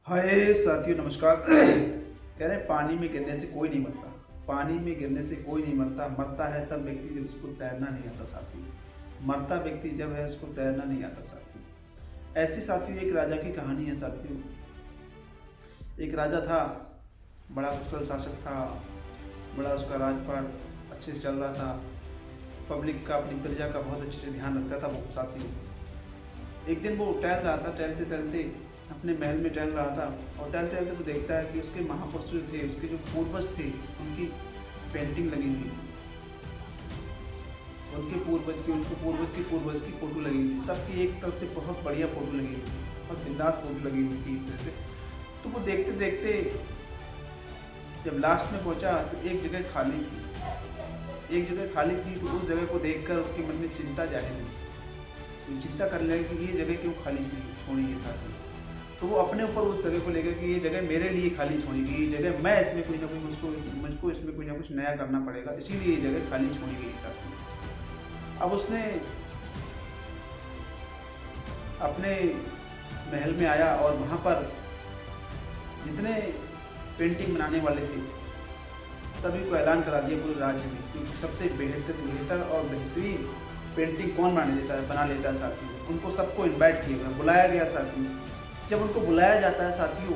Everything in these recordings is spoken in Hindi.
हाय साथियों, नमस्कार। कह रहे हैं पानी में गिरने से कोई नहीं मरता। पानी में गिरने से कोई नहीं मरता। मरता है तब व्यक्ति जब उसको तैरना नहीं आता साथियों। मरता व्यक्ति जब है उसको तैरना नहीं आता साथियों। ऐसी साथियों एक राजा की कहानी है साथियों। एक राजा था, बड़ा कुशल शासक था, बड़ा उसका राजपाट अच्छे से चल रहा था। पब्लिक का, अपनी प्रजा का बहुत अच्छे से ध्यान रखता था वो साथियों। एक दिन वो टहल रहा था, टहलते टहलते अपने महल में टहल रहा था और टहलते टहलते वो देखता है कि उसके महापुरुष जो थे, उसके जो पूर्वज थे, उनकी पेंटिंग लगी हुई थी। उनके पूर्वज की फोटो लगी हुई थी। सबकी एक तरफ से बहुत बढ़िया फोटो लगी हुई थी, बहुत बिंदास फोटो लगी हुई थी जैसे। तो वो देखते देखते जब लास्ट में पहुंचा तो एक जगह खाली थी। तो उस जगह को देखकर उसके मन में चिंता जाहिर हुई। तो चिंता करने लगे कि ये जगह क्यों खाली छोड़ी है साथी। तो वो अपने ऊपर उस जगह को लेकर कि ये जगह मेरे लिए खाली छोड़ी गई, ये जगह मैं इसमें कोई ना कोई मुझको इसमें कोई ना कुछ नया करना पड़ेगा, इसीलिए ये जगह खाली छोड़ी गई साथी। अब उसने अपने महल में आया और वहाँ पर जितने पेंटिंग बनाने वाले थे सभी को ऐलान करा दिया पूरे राज्य में कि सबसे बेहतर और बेहतरीन पेंटिंग कौन बना लेता है साथियों। उनको सबको इनवाइट किया गया, बुलाया गया साथियों। जब उनको बुलाया जाता है साथियों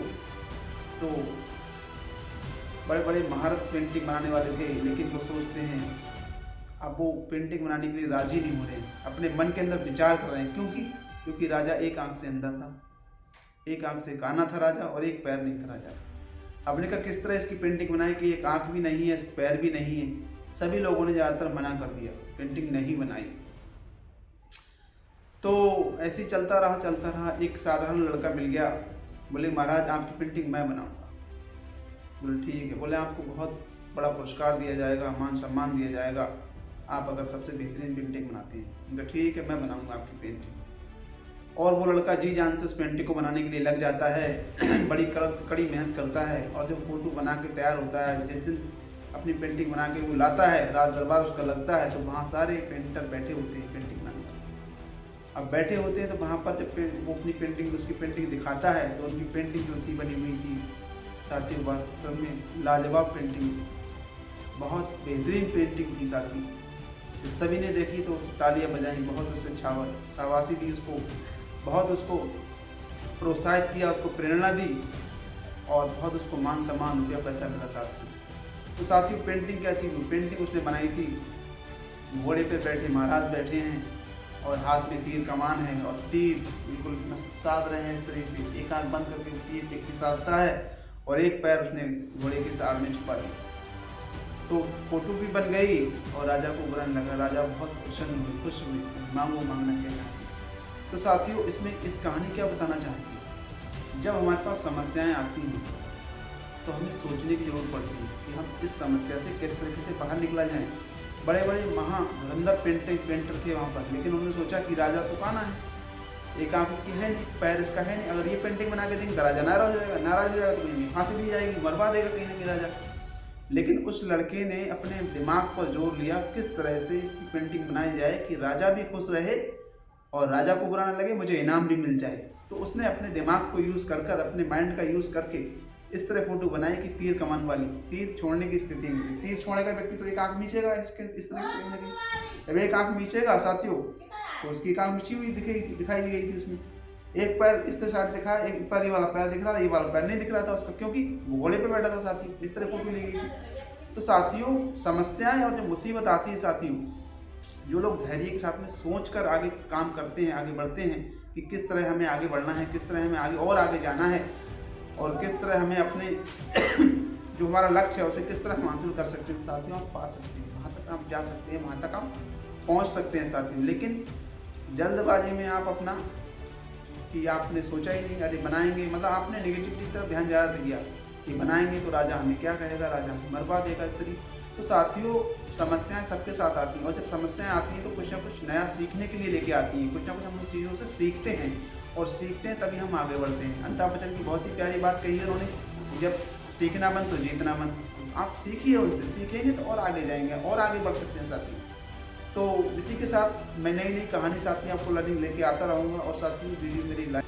तो बड़े बड़े महारत पेंटिंग बनाने वाले थे, लेकिन वो सोचते हैं अब वो पेंटिंग बनाने के लिए राजी नहीं हो रहे हैं। अपने मन के अंदर विचार कर रहे हैं, क्योंकि राजा एक आंख से अंधा था, एक आंख से काना था राजा और एक पैर नहीं था राजा। हमने कहा किस तरह इसकी पेंटिंग बनाए कि एक आंख भी नहीं है, पैर भी नहीं है। सभी लोगों ने ज़्यादातर मना कर दिया, पेंटिंग नहीं बनाई। तो ऐसे ही चलता रहा। एक साधारण लड़का मिल गया, बोले महाराज आपकी पेंटिंग मैं बनाऊंगा। बोले ठीक है। बोले आपको बहुत बड़ा पुरस्कार दिया जाएगा, मान सम्मान दिया जाएगा, आप अगर सबसे बेहतरीन पेंटिंग बनाते हैं। उनका ठीक है, मैं बनाऊंगा आपकी पेंटिंग। और वो लड़का जी जान से उस पेंटिंग को बनाने के लिए लग जाता है। बड़ी कड़ी मेहनत करता है और जब फोटो बना के तैयार होता है, जिस दिन अपनी पेंटिंग बना के वो लाता है, राज दरबार उसका लगता है, तो वहाँ सारे पेंटर बैठे होते हैं पेंटिंग बनाने। अब बैठे होते हैं तो वहाँ पर जब वो अपनी पेंटिंग उसकी पेंटिंग दिखाता है तो उनकी पेंटिंग जो थी बनी हुई थी साथियों, वास्तव में लाजवाब पेंटिंग थी, बहुत बेहतरीन पेंटिंग थी साथी। जब सभी ने देखी तो उससे तालियां बजाई, बहुत उससे शाबाशी दी उसको, बहुत उसको प्रोत्साहित किया, उसको प्रेरणा दी और बहुत उसको मान सम्मान रुपया पैसा मिला साथी। तो साथियों पेंटिंग क्या थी? पेंटिंग उसने बनाई थी, घोड़े पे बैठे महाराज बैठे हैं और हाथ में तीर कमान है और तीर बिल्कुल साध रहे हैं इस तरह से। एक आंख बंद करके तीर व्यक्ति साधता है और एक पैर उसने घोड़े के साड़ में छुपा दिया। तो फोटो भी बन गई और राजा को बुरा लगा। राजा बहुत खुश हुए, मांगो मांगना क्या चाहती। तो साथियों इसमें इस कहानी क्या बताना चाहती है? जब हमारे पास समस्याएं आती हैं तो हमें सोचने की जरूरत पड़ती है कि हम इस समस्या से किस तरीके से बाहर निकला जाए। बड़े बड़े धुरंधर पेंटर थे वहाँ पर, लेकिन उन्होंने सोचा कि राजा तो काना है, एक आंख इसकी है नहीं, पैर इसका है नहीं, अगर ये पेंटिंग बना के देंगे तो राजा नाराज हो जाएगा तो कहीं फांसी दी जाएगी, मरवा देगा कहीं ना कहीं राजा। लेकिन उस लड़के ने अपने दिमाग पर जोर लिया किस तरह से इसकी पेंटिंग बनाई जाए कि राजा भी खुश रहे और राजा को बुरा न लगे, मुझे इनाम भी मिल जाए। तो उसने अपने दिमाग को यूज़ कर अपने माइंड का यूज़ करके इस तरह फोटो बनाई कि तीर कमान वाली, तीर छोड़ने की स्थिति में, तीर छोड़ने का व्यक्ति तो एक आंख मीचेगा इस तरह से कहीं। जब एक आंख मीचेगा साथियों तो उसकी एक आंख मीची हुई दिखाई दी गई थी उसमें। एक पैर इस तरह साइड दिखा, एक पैर ये वाला पैर दिख रहा था, ये वाला पैर नहीं दिख रहा था उसका, क्योंकि वो घोड़े पे बैठा था साथियों। इस तरह फोटो ली गई थी। तो साथियों समस्याएं और जो मुसीबत आती है साथियों, जो लोग धैर्य के साथ में सोच कर आगे काम करते हैं, आगे बढ़ते हैं कि किस तरह हमें आगे बढ़ना है, किस तरह हमें आगे जाना है और किस तरह हमें अपने जो हमारा लक्ष्य है उसे किस तरह हम हासिल कर सकते हैं साथियों, आप पा सकते हैं, वहाँ तक आप जा सकते हैं, वहाँ तक आप पहुँच सकते हैं साथियों। लेकिन जल्दबाजी में आप अपना कि आपने सोचा ही नहीं, अरे बनाएंगे, मतलब आपने नेगेटिविटी की तरफ ध्यान ज़्यादा दिया कि बनाएंगे तो राजा हमें क्या कहेगा, राजा हमें मरवा देगा इस तरीके। तो साथियों समस्याएं सबके साथ आती हैं और जब समस्याएं आती हैं तो कुछ ना कुछ नया सीखने के लिए लेके आती हैं, कुछ ना कुछ हम उन चीज़ों से सीखते हैं और सीखते हैं तभी हम आगे बढ़ते हैं। अमिताभ बच्चन की बहुत ही प्यारी बात कही है उन्होंने, जब सीखना मन तो जीतना मन। आप सीखिए, उनसे सीखेंगे तो और आगे जाएंगे और आगे बढ़ सकते हैं साथियों। तो इसी के साथ मैं नई कहानी साथियों आपको लर्निंग लेके आता रहूँगा और साथियों वीडियो मेरी लाइक